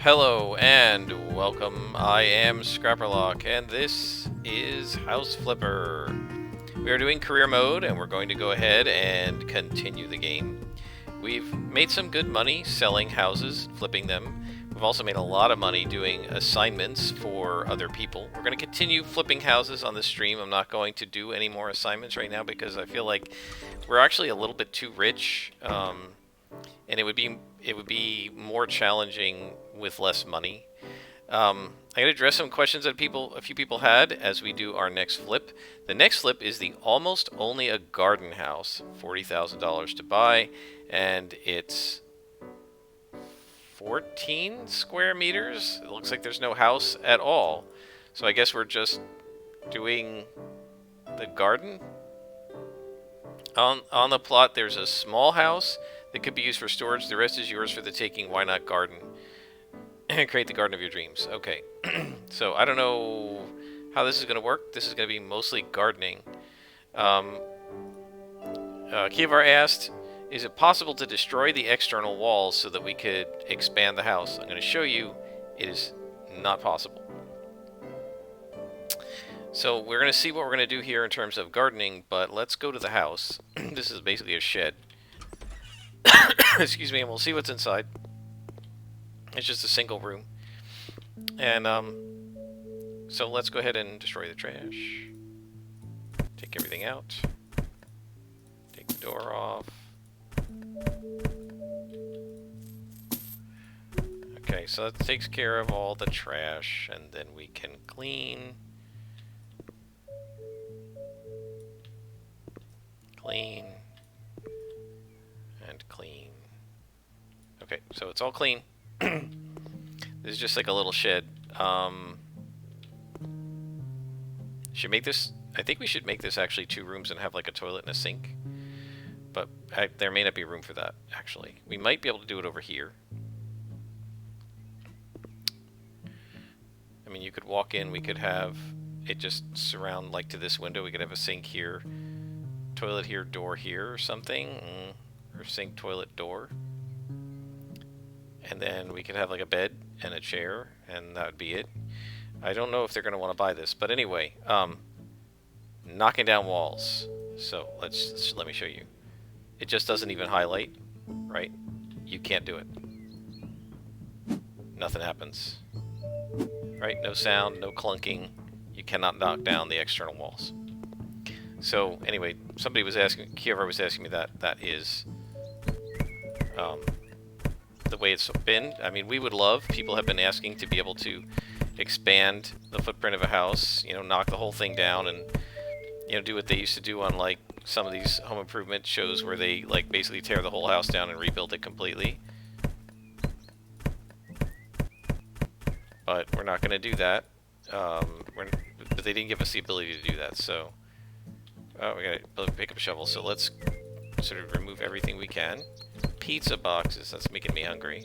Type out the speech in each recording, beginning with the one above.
Hello and welcome. I am Scrapperlock and this is House Flipper. We are doing career mode and we're going to go ahead and continue the game. We've made some good money selling houses, flipping them. We've also made a lot of money doing assignments for other people. We're going to continue flipping houses on the stream. I'm not going to do any more assignments right now because I feel like we're actually a little bit too rich. And it would be more challenging with less money. I'm going to address some questions that a few people had as we do our next flip. The next flip is the almost only a garden house, $40,000 to buy, and it's 14 square meters. It looks like there's no house at all. So I guess we're just doing the garden. On the plot, there's a small house that could be used for storage. The rest is yours for the taking. Why not garden? Create the garden of your dreams. Okay. So I don't know how this is going to work. This is going to be mostly gardening. Kievar asked, is it possible to destroy the external walls so that we could expand the house? I'm going to show you it is not possible. So we're going to see what we're going to do here in terms of gardening, but let's go to the house. This is basically a shed. Excuse me, and we'll see what's inside. It's just a single room. And, so let's go ahead and destroy the trash. Take everything out. Take the door off. Okay, so that takes care of all the trash, and then we can clean. Clean. And clean. Okay, so it's all clean. This is just like a little shed. Should make this... I think we should make this actually 2 rooms and have like a toilet and a sink. But there may not be room for that, actually. We might be able to do it over here. I mean, you could walk in, we could have it just surround like to this window. We could have a sink here, toilet here, door here or something. Or sink, toilet, door. And then we could have like a bed and a chair, and that would be it. I don't know if they're going to want to buy this, but anyway, knocking down walls. So let me show you. It just doesn't even highlight, right? You can't do it. Nothing happens. Right? No sound, no clunking. You cannot knock down the external walls. So anyway, somebody was asking, Kievar was asking me that. That is the way it's been. I mean, we would love, people have been asking to be able to expand the footprint of a house, you know, knock the whole thing down and, you know, do what they used to do on like some of these home improvement shows where they like basically tear the whole house down and rebuild it completely. But we're not going to do that. But they didn't give us the ability to do that, so we gotta pick up a shovel. So let's sort of remove everything we can. Pizza boxes, that's making me hungry.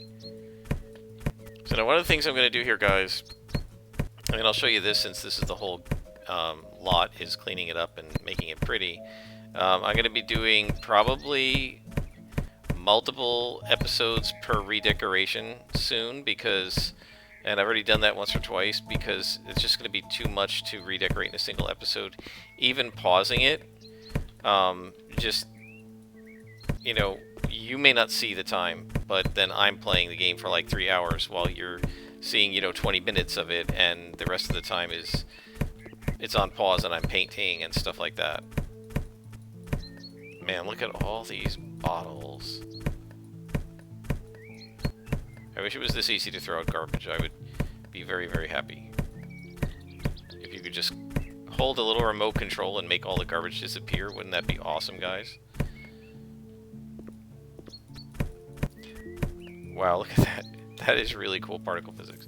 So now one of the things I'm going to do here, guys, I mean, I'll show you this since this is the whole lot, is cleaning it up and making it pretty. I'm going to be doing probably multiple episodes per redecoration soon because, and I've already done that once or twice because it's just going to be too much to redecorate in a single episode. Even pausing it, just, you know, you may not see the time, but then I'm playing the game for like 3 hours while you're seeing, you know, 20 minutes of it, and the rest of the time it's on pause and I'm painting and stuff like that. Man, look at all these bottles. I wish it was this easy to throw out garbage. I would be very, very happy. If you could just hold a little remote control and make all the garbage disappear, wouldn't that be awesome, guys? Wow, look at that. That is really cool particle physics.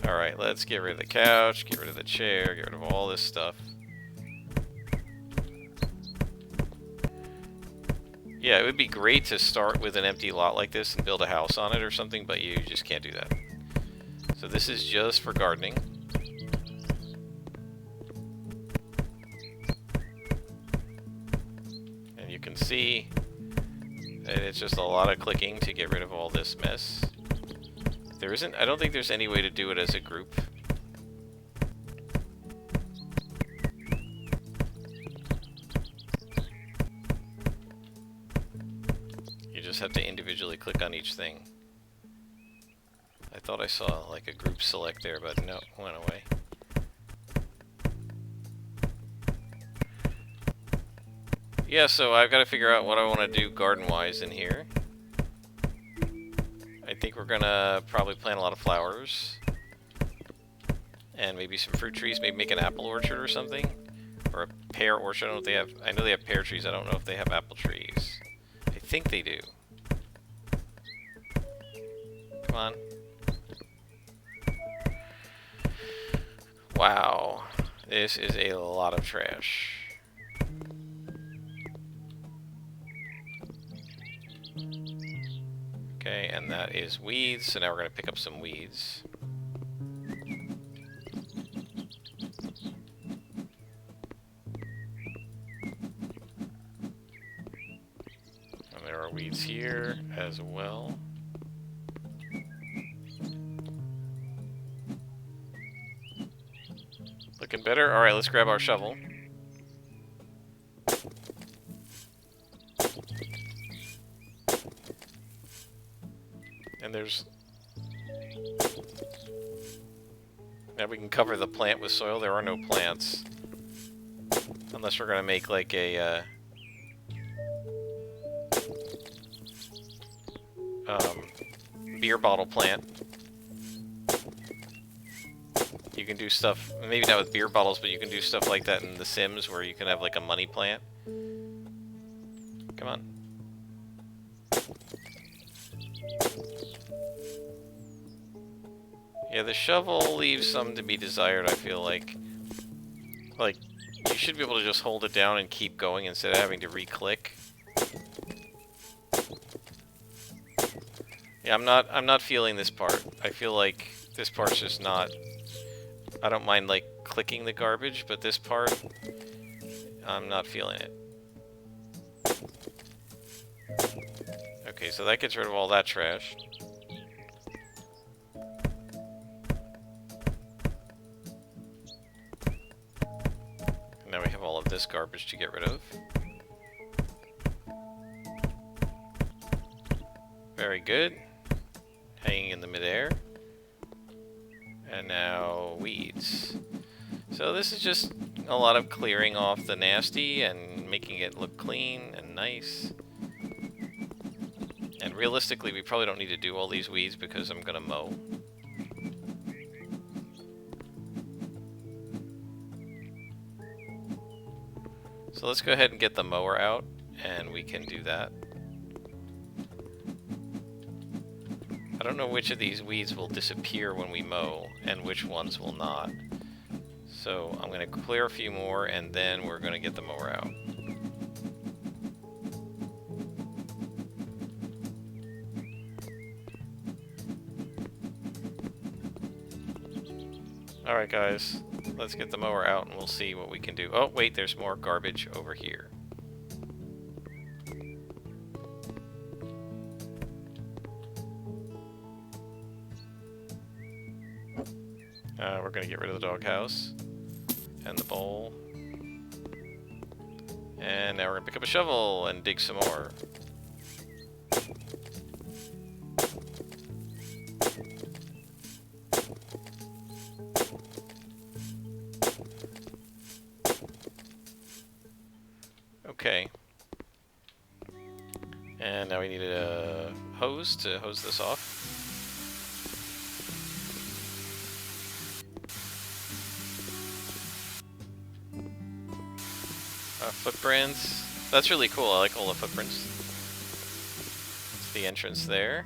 Alright, let's get rid of the couch, get rid of the chair, get rid of all this stuff. Yeah, it would be great to start with an empty lot like this and build a house on it or something, but you just can't do that. So this is just for gardening. And you can see that it's just a lot of clicking to get rid of all this mess. There isn't... I don't think there's any way to do it as a group. You just have to individually click on each thing. I thought I saw like a group select there, but no, it went away. Yeah, so I've got to figure out what I want to do garden-wise in here. I think we're gonna probably plant a lot of flowers. And maybe some fruit trees, maybe make an apple orchard or something. Or a pear orchard, I don't know if they have... I know they have pear trees, I don't know if they have apple trees. I think they do. Come on. Wow. This is a lot of trash. Okay, and that is weeds, so now we're going to pick up some weeds. And there are weeds here as well. Looking better? Alright, let's grab our shovel. And there's... Now we can cover the plant with soil. There are no plants. Unless we're going to make like a... beer bottle plant. You can do stuff, maybe not with beer bottles, but you can do stuff like that in The Sims where you can have like a money plant. Come on. Yeah, the shovel leaves some to be desired, I feel like. Like, you should be able to just hold it down and keep going instead of having to re-click. Yeah, I'm not feeling this part. I feel like this part's just not... I don't mind, like, clicking the garbage, but this part, I'm not feeling it. Okay, so that gets rid of all that trash. And now we have all of this garbage to get rid of. Very good. Hanging in the midair. And now weeds. So this is just a lot of clearing off the nasty and making it look clean and nice. And realistically, we probably don't need to do all these weeds because I'm gonna mow. So let's go ahead and get the mower out, and we can do that. I don't know which of these weeds will disappear when we mow, and which ones will not. So I'm going to clear a few more, and then we're going to get the mower out. Alright guys, let's get the mower out and we'll see what we can do. Oh wait, there's more garbage over here. We're going to get rid of the doghouse and the bowl. And now we're going to pick up a shovel and dig some more. Okay. And now we need a hose to hose this off. Footprints. That's really cool. I like all the footprints. It's the entrance there.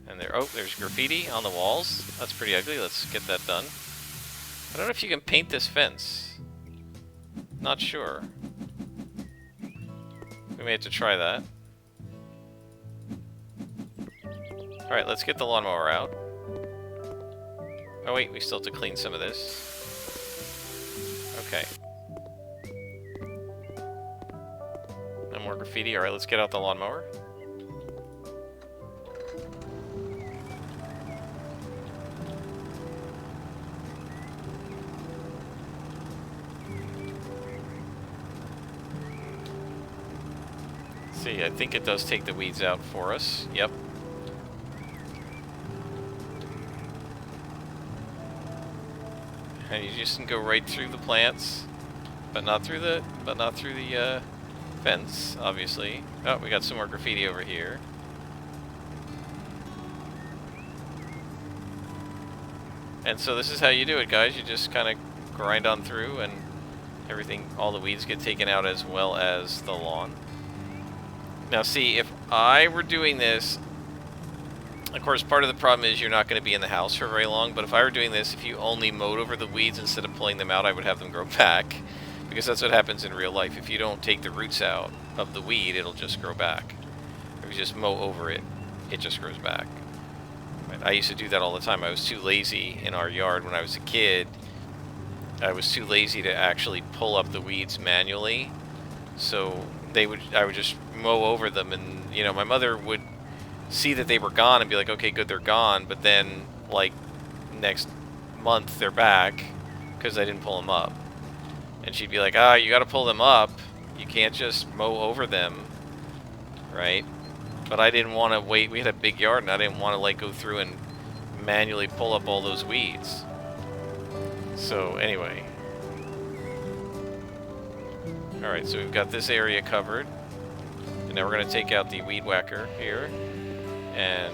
And there. Oh, there's graffiti on the walls. That's pretty ugly. Let's get that done. I don't know if you can paint this fence. Not sure. We may have to try that. Alright, let's get the lawnmower out. Oh wait, we still have to clean some of this. Okay. No more graffiti. Alright, let's get out the lawnmower. See, I think it does take the weeds out for us. Yep. And you just can go right through the plants, but not through the fence, obviously. Oh, we got some more graffiti over here. And so this is how you do it, guys. You just kind of grind on through, and everything, all the weeds get taken out as well as the lawn. Now see, if I were doing this, of course part of the problem is you're not going to be in the house for very long, but if I were doing this, if you only mowed over the weeds instead of pulling them out, I would have them grow back. Because that's what happens in real life. If you don't take the roots out of the weed, it'll just grow back. If you just mow over it, it just grows back. I used to do that all the time. I was too lazy in our yard when I was a kid. I was too lazy to actually pull up the weeds manually. So I would just mow over them, and you know, my mother would see that they were gone and be like, okay, good, they're gone. But then, like, next month they're back because I didn't pull them up. And she'd be like, ah, you got to pull them up. You can't just mow over them, right? But I didn't want to wait. We had a big yard, and I didn't want to like go through and manually pull up all those weeds. So anyway. Alright, so we've got this area covered. And now we're going to take out the weed whacker here and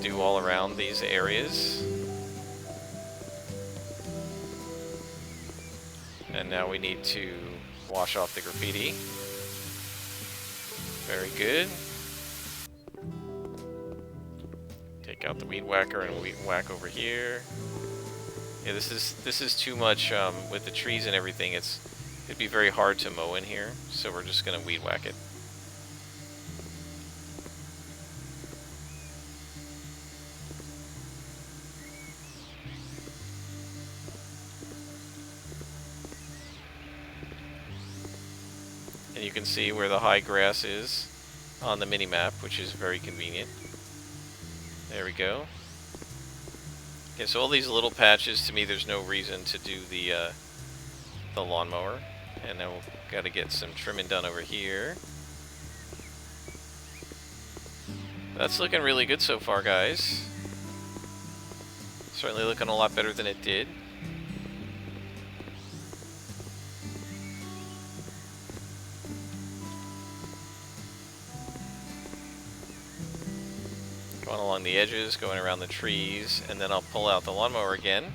do all around these areas. And now we need to wash off the graffiti. Very good. Take out the weed whacker and weed whack over here. Yeah, this is too much with the trees and everything. It'd be very hard to mow in here, so we're just gonna weed whack it. And you can see where the high grass is on the mini-map, which is very convenient. There we go. Okay, so all these little patches, to me, there's no reason to do the lawnmower. And then we've got to get some trimming done over here. That's looking really good so far, guys. Certainly looking a lot better than it did. Going along the edges, going around the trees, and then I'll pull out the lawnmower again.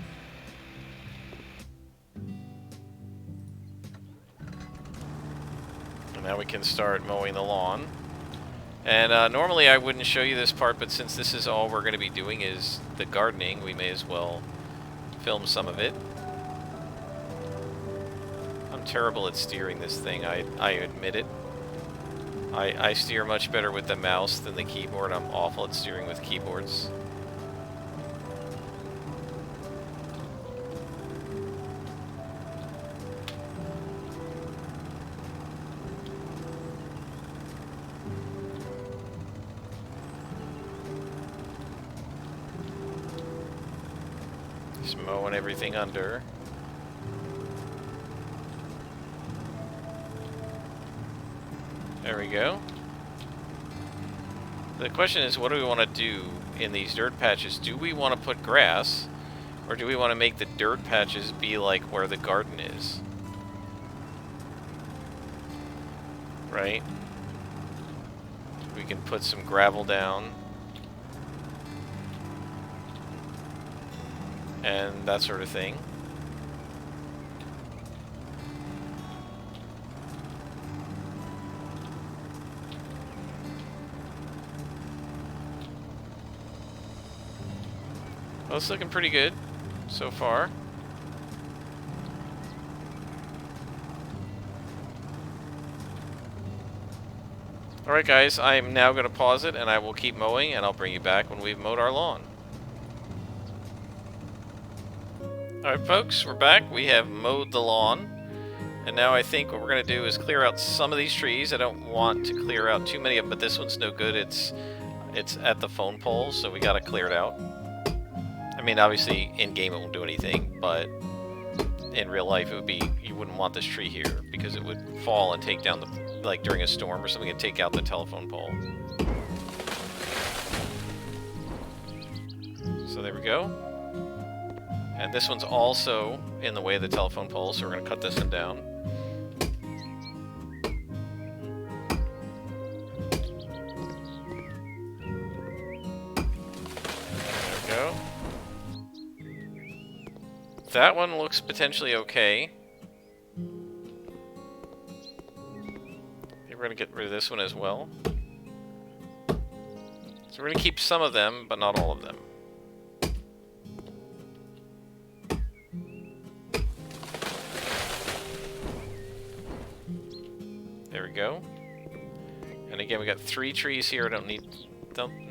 And now we can start mowing the lawn. And normally I wouldn't show you this part, but since this is all we're going to be doing is the gardening, we may as well film some of it. I'm terrible at steering this thing, I admit it. I steer much better with the mouse than the keyboard. I'm awful at steering with keyboards. Just mowing everything under. There we go. The question is, what do we want to do in these dirt patches? Do we want to put grass, or do we want to make the dirt patches be like where the garden is? Right? We can put some gravel down. And that sort of thing. Well, it's looking pretty good so far. Alright guys, I'm now going to pause it and I will keep mowing, and I'll bring you back when we've mowed our lawn. Alright folks, we're back. We have mowed the lawn. And now I think what we're going to do is clear out some of these trees. I don't want to clear out too many of them, but this one's no good. It's at the phone pole, so we got to clear it out. I mean, obviously, in-game it won't do anything, but in real life it would be, you wouldn't want this tree here because it would fall and take down like during a storm or something, and take out the telephone pole. So there we go. And this one's also in the way of the telephone pole, so we're going to cut this one down. There we go. That one looks potentially okay. We're going to get rid of this one as well. So we're going to keep some of them, but not all of them. There we go. And again, we got 3 trees here. Don't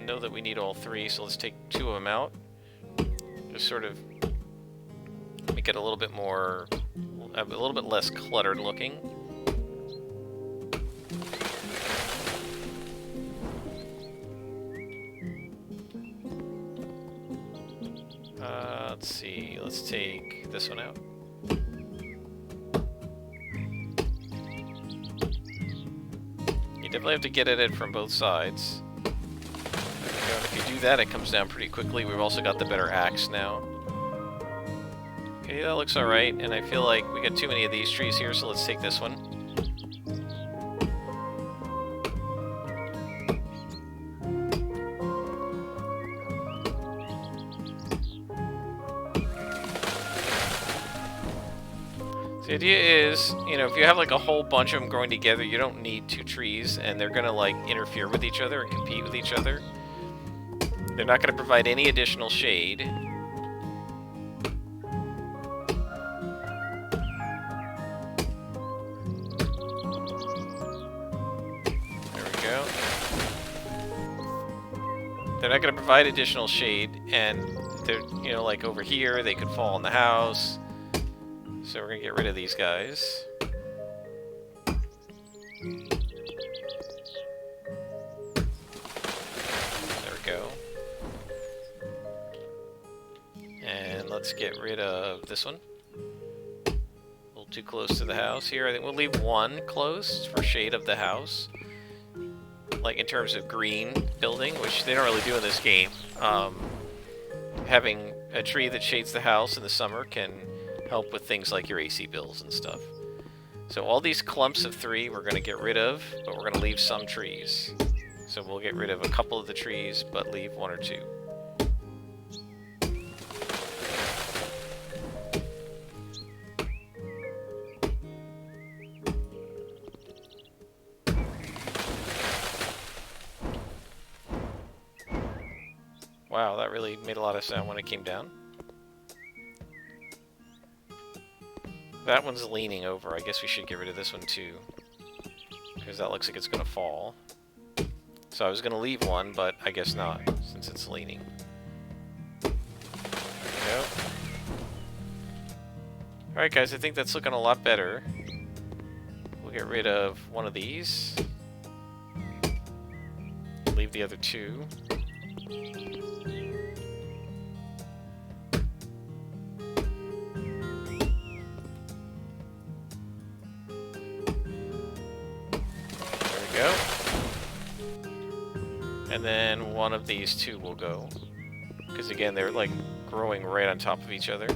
know that we need all 3, so let's take 2 of them out. Just sort of make it a little bit more, a little bit less cluttered looking. Let's see. Let's take this one out. You definitely have to get at it from both sides. There we go. And if you do that, it comes down pretty quickly. We've also got the better axe now. Okay, that looks alright, and I feel like we got too many of these trees here, so let's take this one. The idea is, you know, if you have like a whole bunch of them growing together, you don't need 2 trees, and they're gonna like interfere with each other and compete with each other. They're not gonna provide any additional shade. There we go. They're not gonna provide additional shade, and they're, you know, like over here, they could fall on the house. So we're going to get rid of these guys. There we go. And let's get rid of this one. A little too close to the house here. I think we'll leave 1 close for shade of the house. Like in terms of green building, which they don't really do in this game. Having a tree that shades the house in the summer can help with things like your AC bills and stuff. So all these clumps of 3 we're going to get rid of, but we're going to leave some trees. So we'll get rid of a couple of the trees, but leave 1 or 2. Wow, that really made a lot of sound when it came down. That one's leaning over. I guess we should get rid of this one too, because that looks like it's going to fall. So I was going to leave 1, but I guess not, since it's leaning. There we go. Alright guys, I think that's looking a lot better. We'll get rid of 1 of these. Leave the other 2. Go. And then 1 of these 2 will go. Because again, they're like growing right on top of each other.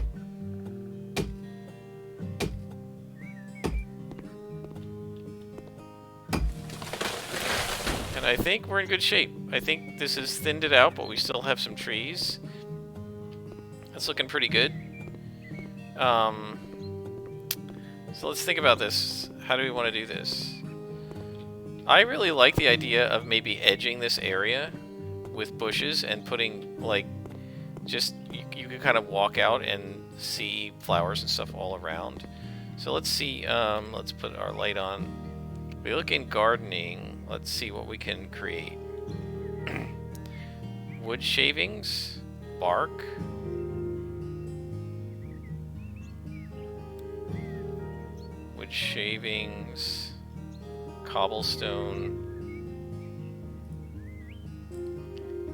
And I think we're in good shape. I think this has thinned it out, but we still have some trees. That's looking pretty good. So let's think about this. How do we want to do this? I really like the idea of maybe edging this area with bushes and putting, like, just, you can kind of walk out and see flowers and stuff all around. So let's see, let's put our light on. We look in gardening, let's see what we can create. Wood shavings, bark. Wood shavings. Cobblestone.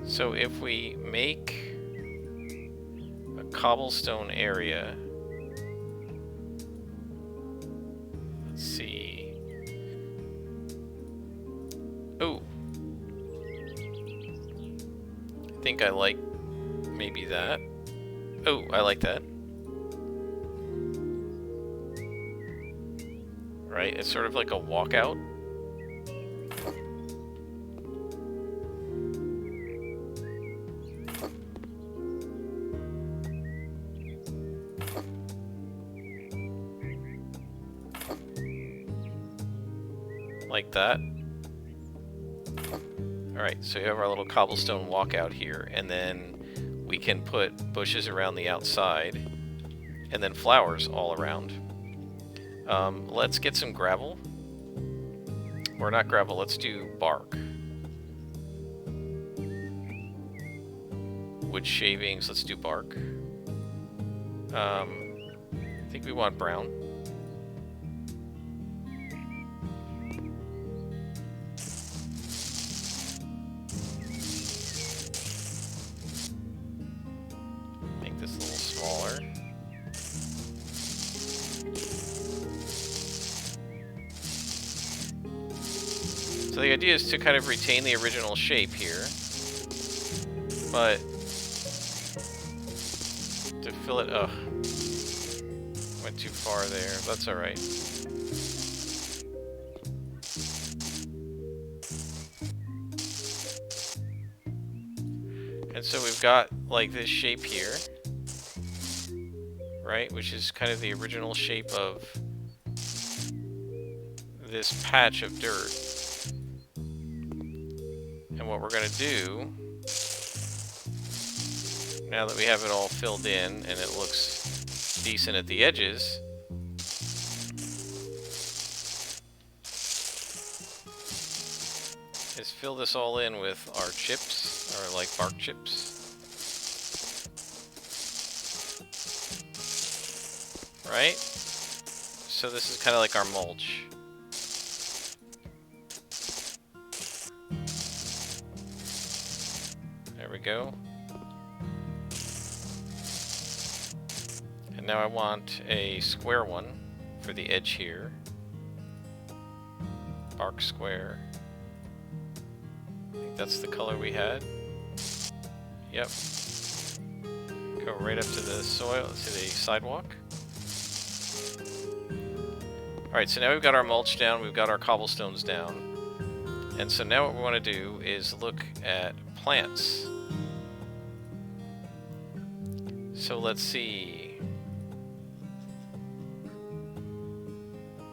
So if we make a cobblestone area, let's see, think I like maybe that. Oh, I like that. Right, it's sort of like a walkout. Like that. Alright, so we have our little cobblestone walkout here, and then we can put bushes around the outside, and then flowers all around. Let's get some gravel. Or not gravel, let's do bark. Wood shavings, let's do bark. I think we want brown. Make this a little smaller. So the idea is to kind of retain the original shape here, but to fill it, ugh, went too far there. That's all right. And so we've got like this shape here, right, which is kind of the original shape of this patch of dirt. And what we're going to do, now that we have it all filled in and it looks decent at the edges, is fill this all in with our chips, or like bark chips. Right? So this is kind of like our mulch. There we go. And now I want a square one for the edge here. Bark square. I think that's the color we had. Yep. Go right up to the soil, to the sidewalk. Alright, so now we've got our mulch down, we've got our cobblestones down. And so now what we want to do is look at plants. So let's see.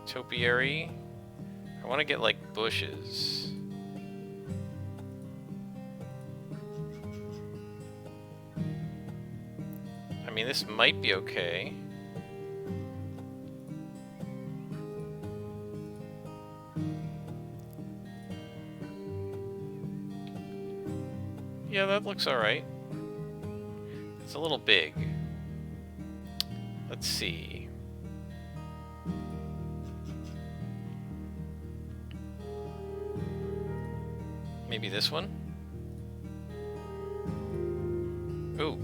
Topiary. I want to get like bushes. I mean, this might be okay. Yeah, that looks alright. It's a little big. Let's see. Maybe this one? Ooh.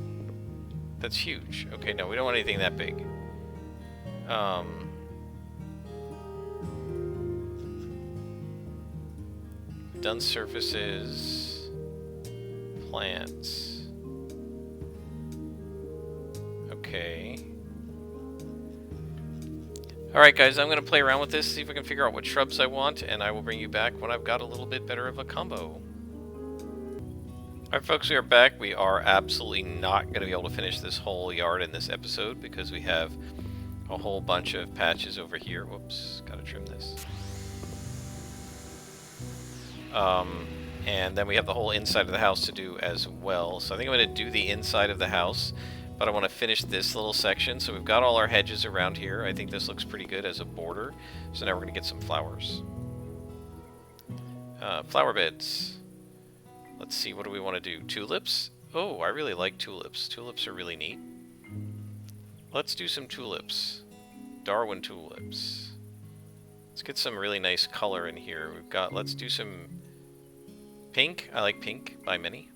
That's huge. Okay, no, we don't want anything that big. Done surfaces. Plants. Okay. Alright guys, I'm going to play around with this, see if I can figure out what shrubs I want, and I will bring you back when I've got a little bit better of a combo. Alright folks, we are back. We are absolutely not going to be able to finish this whole yard in this episode because we have a whole bunch of patches over here. Whoops, gotta trim this. And then we have the whole inside of the house to do as well. So I think I'm going to do the inside of the house, but I want to finish this little section. So we've got all our hedges around here. I think this looks pretty good as a border. So now we're going to get some flowers. Flower beds. Let's see, what do we want to do? Tulips? Oh, I really like tulips. Tulips are really neat. Let's do some tulips. Darwin tulips. Let's get some really nice color in here. We've got, let's do some pink. I like pink by many.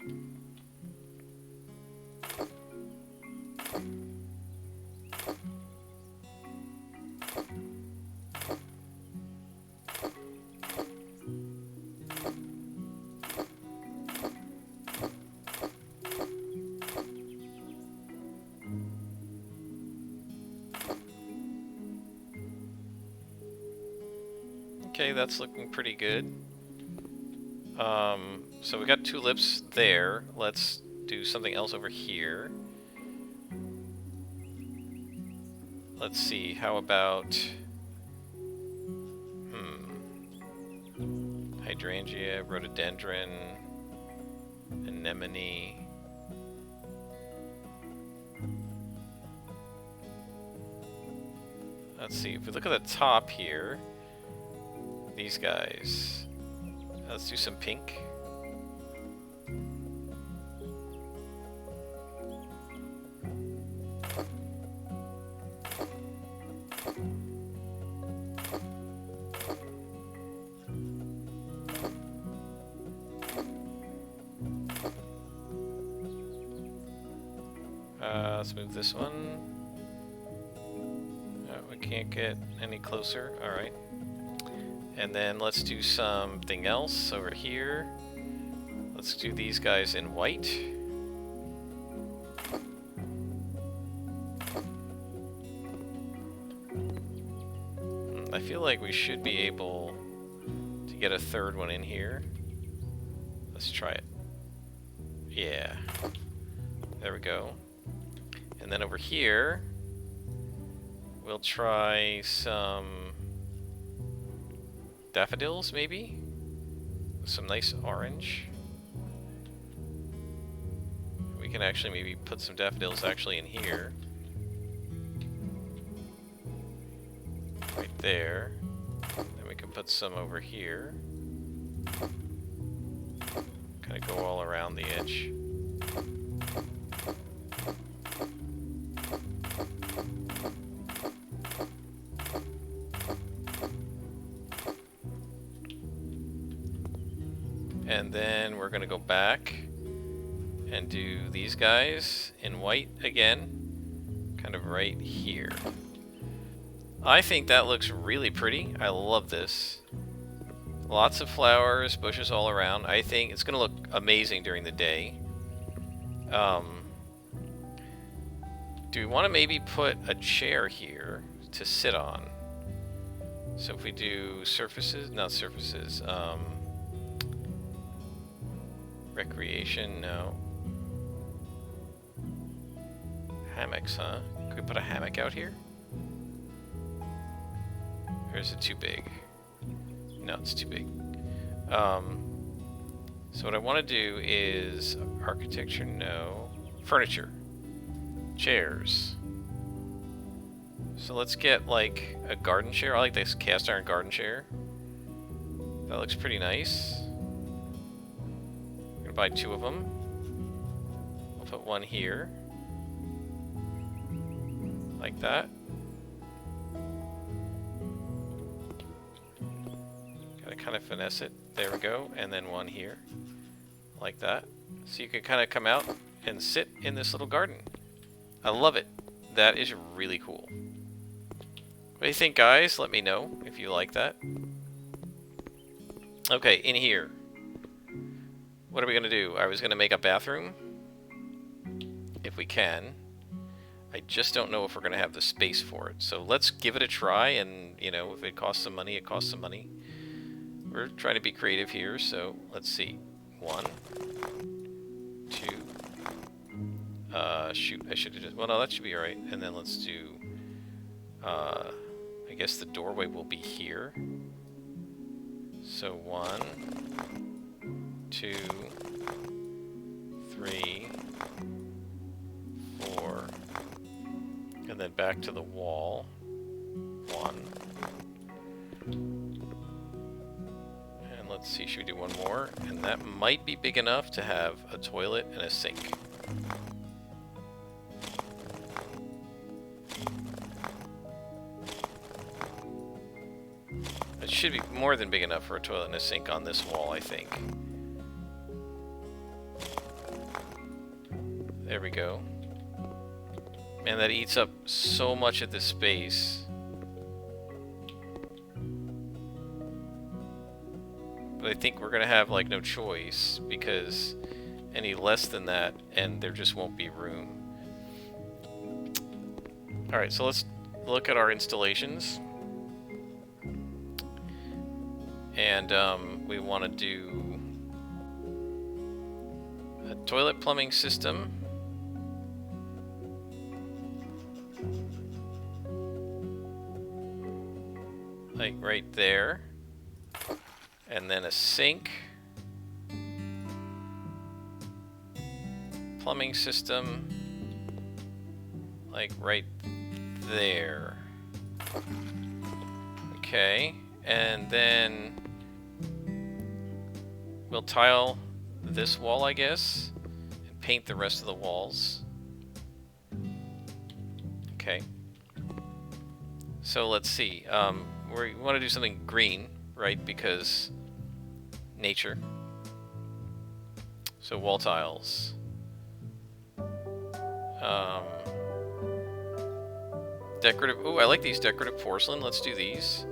Okay, that's looking pretty good. So we got tulips there. Let's do something else over here. Let's see, how about... hydrangea, rhododendron, anemone. Let's see, if we look at the top here, these guys. Let's do some pink. Let's move this one. We can't get any closer. Alright. And then let's do something else over here. Let's do these guys in white. I feel like we should be able to get a third one in here. Let's try it. Yeah. There we go. And then over here, we'll try some daffodils, maybe? With some nice orange. We can actually maybe put some daffodils actually in here. Right there. Then we can put some over here. Kind of go all around the edge. And then we're going to go back and do these guys in white again, kind of right here. I think that looks really pretty. I love this. Lots of flowers, bushes all around. I think it's going to look amazing during the day. Do we want to maybe put a chair here to sit on? So if we do surfaces, not surfaces, recreation, no. Hammocks, huh? Could we put a hammock out here? Or is it too big? No, it's too big. So what I want to do is architecture, no. Furniture. Chairs. So let's get like a garden chair. I like this cast iron garden chair. That looks pretty nice. I'm gonna buy 2 of them. I'll put one here. Like that. Gotta kind of finesse it. There we go. And then one here. Like that. So you can kind of come out and sit in this little garden. I love it. That is really cool. What do you think, guys? Let me know if you like that. Okay, in here. What are we going to do? I was going to make a bathroom. If we can. I just don't know if we're going to have the space for it. So let's give it a try, and, you know, if it costs some money, it costs some money. We're trying to be creative here, so let's see. 1, 2. Shoot, I should have just... Well, no, that should be alright. And then let's do... I guess the doorway will be here. So 1, 2, 3, 4, and then back to the wall. 1. And let's see, should we do one more? And that might be big enough to have a toilet and a sink. It should be more than big enough for a toilet and a sink on this wall, I think. There we go. Man, that eats up so much of this space. But I think we're gonna have like no choice, because any less than that and there just won't be room. Alright, so let's look at our installations. And we want to do a toilet plumbing system. Like right there. And then a sink. Plumbing system. Like right there. Okay. And then we'll tile this wall, I guess, and paint the rest of the walls. Okay. So let's see. We want to do something green, right? Because nature. So wall tiles. Decorative. Oh, I like these decorative porcelain. Let's do these.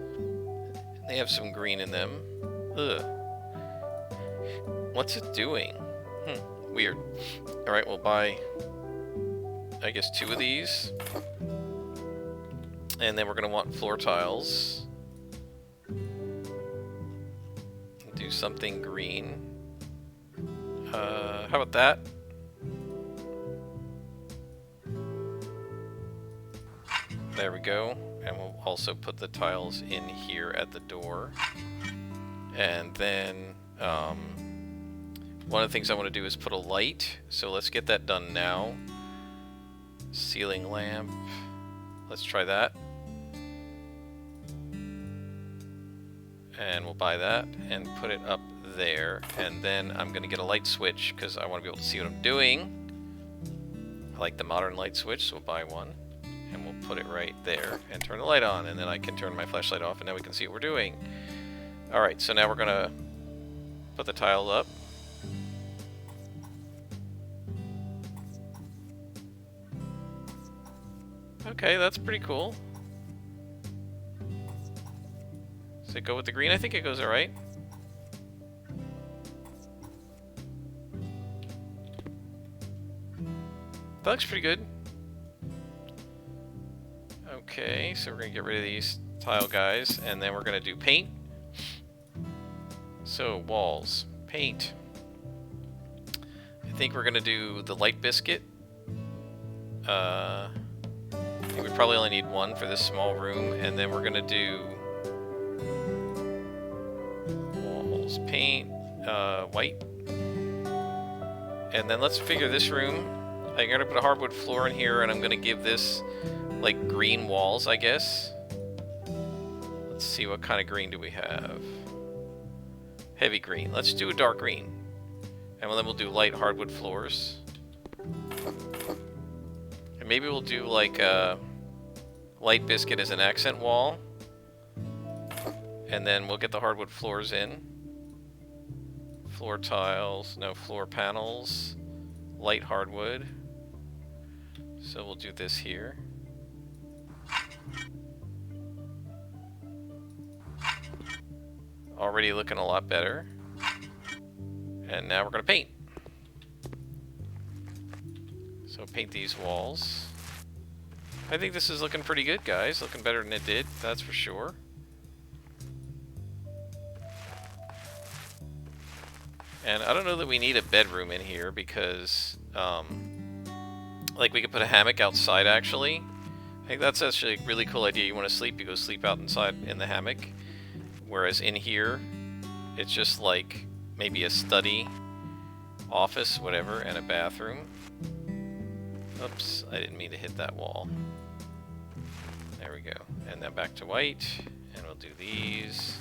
They have some green in them. Ugh. What's it doing? Weird. Alright, we'll buy, I guess, 2 of these. And then we're going to want floor tiles. Do something green. How about that? There we go. And we'll also put the tiles in here at the door. And then one of the things I want to do is put a light. So let's get that done now. Ceiling lamp. Let's try that. And we'll buy that and put it up there. And then I'm going to get a light switch because I want to be able to see what I'm doing. I like the modern light switch, so we'll buy one. And we'll put it right there and turn the light on, and then I can turn my flashlight off, and now we can see what we're doing. Alright, so now we're gonna put the tile up. Okay, that's pretty cool. Does it go with the green? I think it goes alright. That looks pretty good. Okay, so we're going to get rid of these tile guys, and then we're going to do paint. So, walls. Paint. I think we're going to do the light biscuit. I think we probably only need 1 for this small room, and then we're going to do walls. Paint. White. And then let's figure this room. I'm going to put a hardwood floor in here, and I'm going to give this like green walls, I guess. Let's see, what kind of green do we have? Heavy green. Let's do a dark green. And then we'll do light hardwood floors. And maybe we'll do like a light biscuit as an accent wall. And then we'll get the hardwood floors in. Floor tiles, no, floor panels. Light hardwood. So we'll do this here. Already looking a lot better. And now we're going to paint. So paint these walls. I think this is looking pretty good, guys. Looking better than it did, that's for sure. And I don't know that we need a bedroom in here because, like, we could put a hammock outside, actually. I think that's actually a really cool idea. You want to sleep, you go sleep out inside in the hammock. Whereas in here, it's just like maybe a study, office, whatever, and a bathroom. Oops, I didn't mean to hit that wall. There we go. And then back to white, and we'll do these.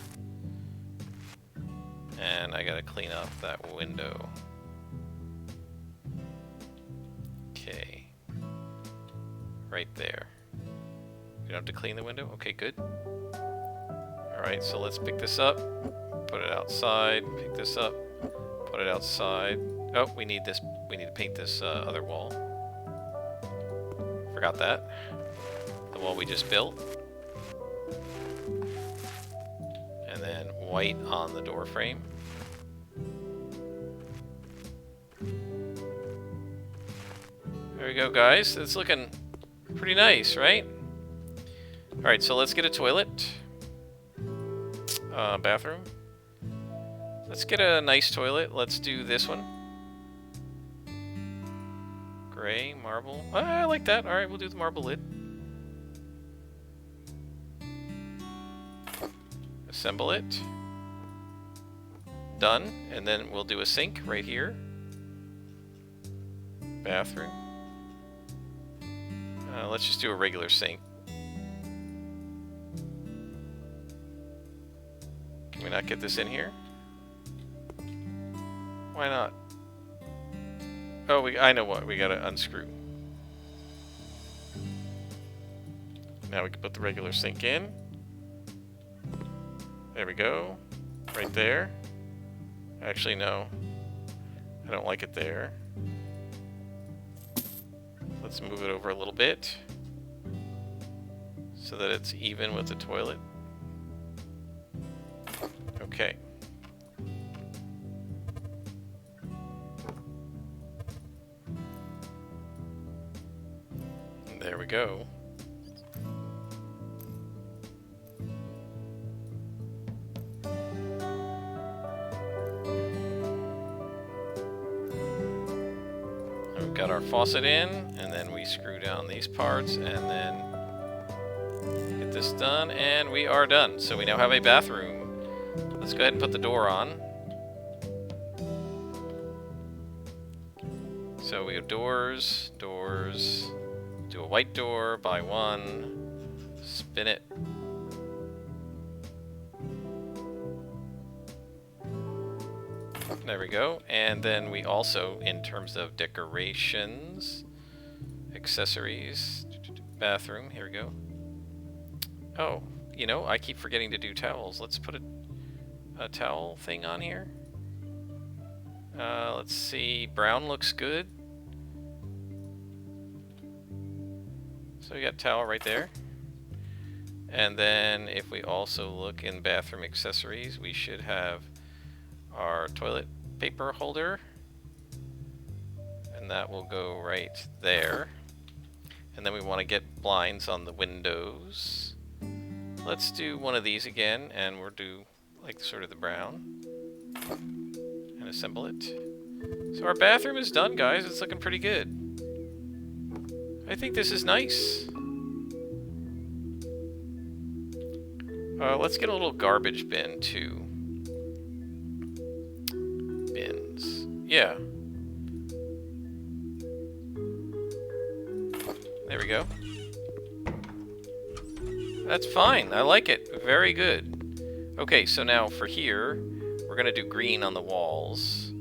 And I gotta clean up that window. Okay. Right there. You don't have to clean the window? Okay, good. Alright, so let's pick this up, put it outside, pick this up, put it outside. Oh, we need this, we need to paint this other wall. Forgot that. The wall we just built. And then white on the door frame. There we go, guys. It's looking pretty nice, right? Alright, so let's get a toilet. Bathroom. Let's get a nice toilet. Let's do this one. Gray, marble. I like that. Alright, we'll do the marble lid. Assemble it. Done. And then we'll do a sink right here. Bathroom. Let's just do a regular sink. Can we not get this in here? Why not? Oh, I know what. We gotta unscrew. Now we can put the regular sink in. There we go. Right there. Actually, no. I don't like it there. Let's move it over a little bit so that it's even with the toilet. Okay. There we go. We've got our faucet in, and then we screw down these parts, and then get this done, and we are done. So we now have a bathroom. Let's go ahead and put the door on. So we have doors, doors, do a white door, buy one, spin it. There we go. And then we also, in terms of decorations, accessories, bathroom, here we go. Oh, you know, I keep forgetting to do towels. Let's put a towel thing on here. Let's see, brown looks good. So we got towel right there. And then if we also look in bathroom accessories, we should have our toilet paper holder. And that will go right there. And then we want to get blinds on the windows. Let's do one of these again, and we'll do like sort of the brown. And assemble it. So our bathroom is done, guys. It's looking pretty good. I think this is nice. Let's get a little garbage bin too. Bins. Yeah. There we go. That's fine. I like it. Very good. Okay, so now for here, we're going to do green on the walls.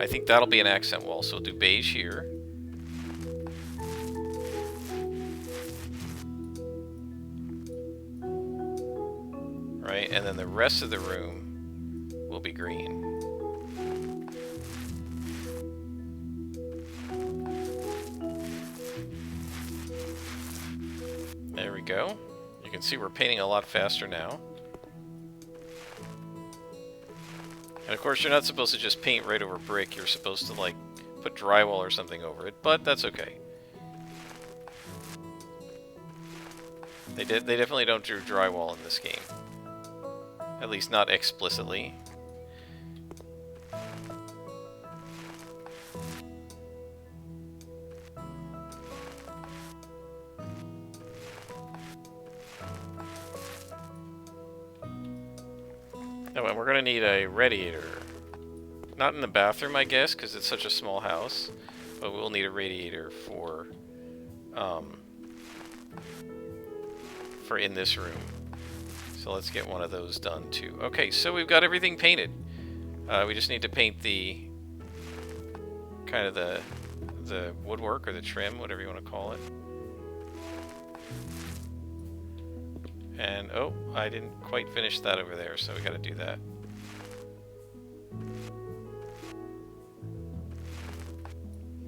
I think that'll be an accent wall, so we'll do beige here. Right, and then the rest of the room will be green. There we go. You can see we're painting a lot faster now. And of course, you're not supposed to just paint right over brick. You're supposed to, like, put drywall or something over it, but that's okay. They definitely don't do drywall in this game. At least not explicitly. Oh, and we're going to need a radiator. Not in the bathroom, I guess, because it's such a small house. But we'll need a radiator for in this room. So let's get one of those done too. Okay, so we've got everything painted. We just need to paint the kind of the woodwork or the trim, whatever you want to call it. And oh, I didn't quite finish that over there, so we got to do that.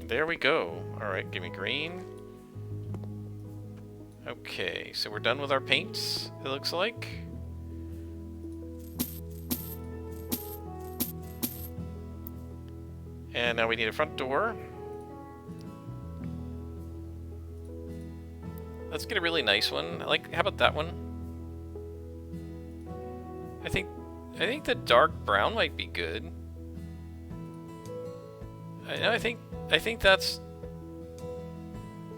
There we go. All right, give me green. Okay, so we're done with our paints, it looks like. And now we need a front door. Let's get a really nice one. How about that one? I think I think the dark brown might be good. I think that's...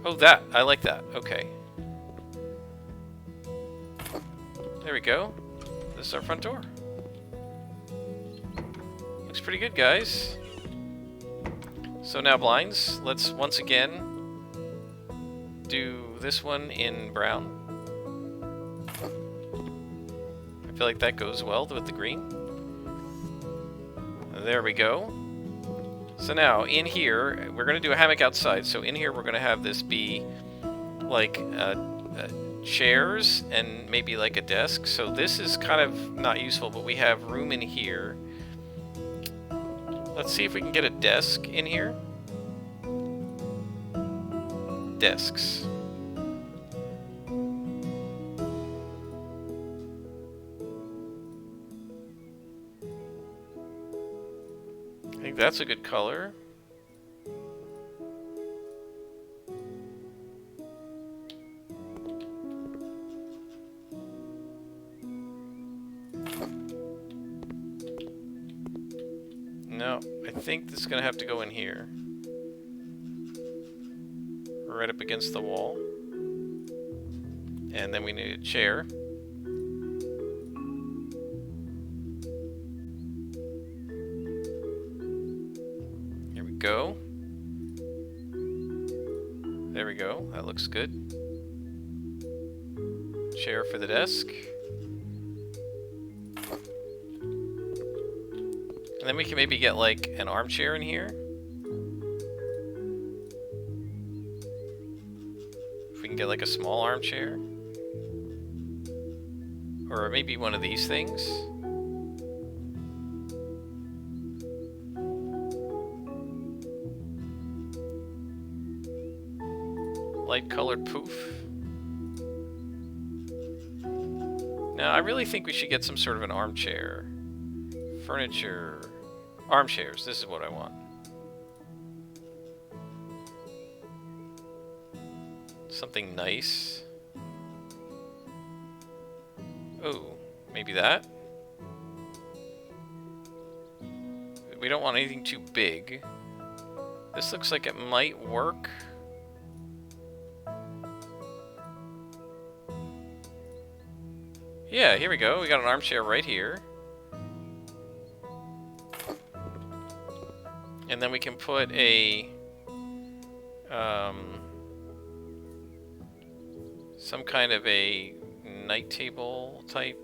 Oh, that. I like that. Okay. There we go. This is our front door. Looks pretty good, guys. So now blinds. Let's once again do this one in brown. I feel like that goes well with the green. There we go. So now, in here, we're going to do a hammock outside. So in here, we're going to have this be like chairs and maybe like a desk. So this is kind of not useful, but we have room in here. Let's see if we can get a desk in here. Desks. I think that's a good color. No, I think this is going to have to go in here. Right up against the wall. And then we need a chair. Here we go. There we go. That looks good. Chair for the desk. And then we can maybe get like an armchair in here. If we can get like a small armchair. Or maybe one of these things. Light colored poof. Now I really think we should get some sort of an armchair. Furniture. Armchairs, this is what I want. Something nice. Oh, maybe that? We don't want anything too big. This looks like it might work. Yeah, here we go. We got an armchair right here. And then we can put a some kind of a night table type.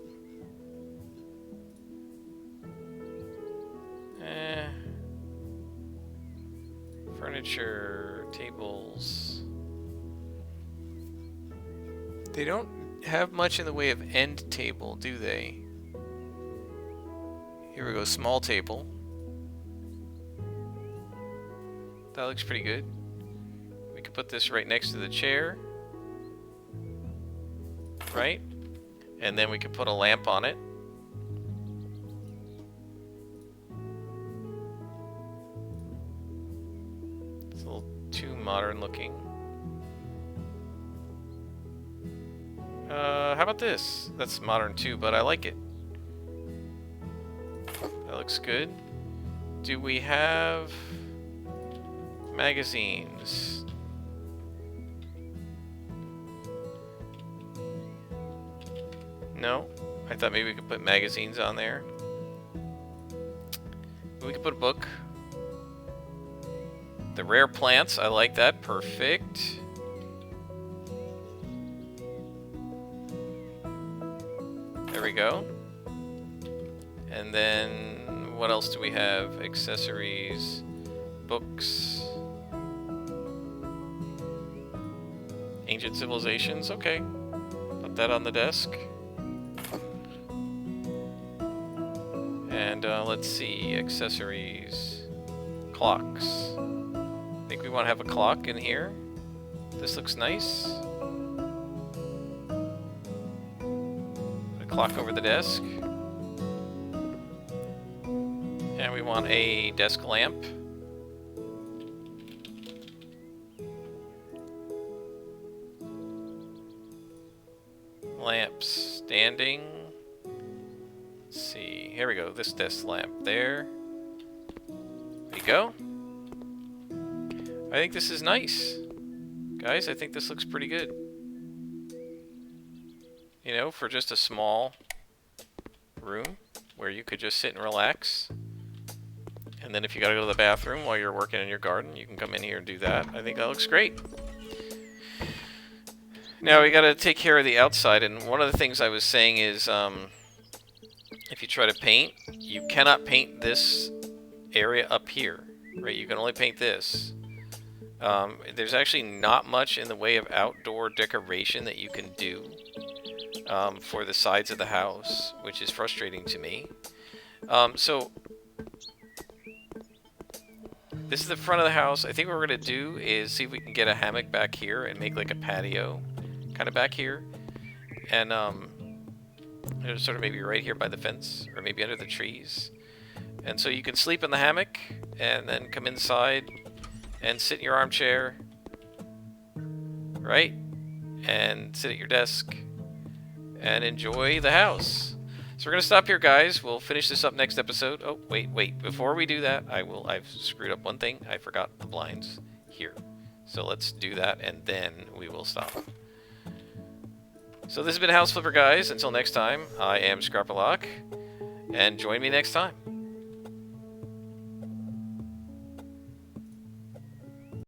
Furniture, tables. They don't have much in the way of end table, do they? Here we go, small table. That looks pretty good. We could put this right next to the chair. Right? And then we could put a lamp on it. It's a little too modern looking. How about this? That's modern too, but I like it. That looks good. Do we have magazines? No? I thought maybe we could put magazines on there. We could put a book. The rare plants, I like that. Perfect. There we go. And then what else do we have? Accessories, books. Ancient civilizations, okay. Put that on the desk. And let's see, accessories, clocks. I think we want to have a clock in here. This looks nice. Put a clock over the desk. And we want a desk lamp. Lamps standing. Let's see. Here we go. This desk lamp there. There you go. I think this is nice. Guys, I think this looks pretty good. You know, for just a small room where you could just sit and relax. And then if you gotta go to the bathroom while you're working in your garden, you can come in here and do that. I think that looks great. Now we gotta take care of the outside, and one of the things I was saying is, if you try to paint, you cannot paint this area up here, right? You can only paint this. There's actually not much in the way of outdoor decoration that you can do for the sides of the house, which is frustrating to me. So this is the front of the house. I think what we're going to do is see if we can get a hammock back here and make like a patio kind of back here. And sort of maybe right here by the fence or maybe under the trees. And so you can sleep in the hammock and then come inside and sit in your armchair, right? And sit at your desk and enjoy the house. So we're going to stop here, guys. We'll finish this up next episode. Oh, wait. Before we do that, I've screwed up one thing. I forgot the blinds here. So let's do that, and then we will stop. So this has been House Flipper, guys. Until next time, I am Scarpalock, and join me next time.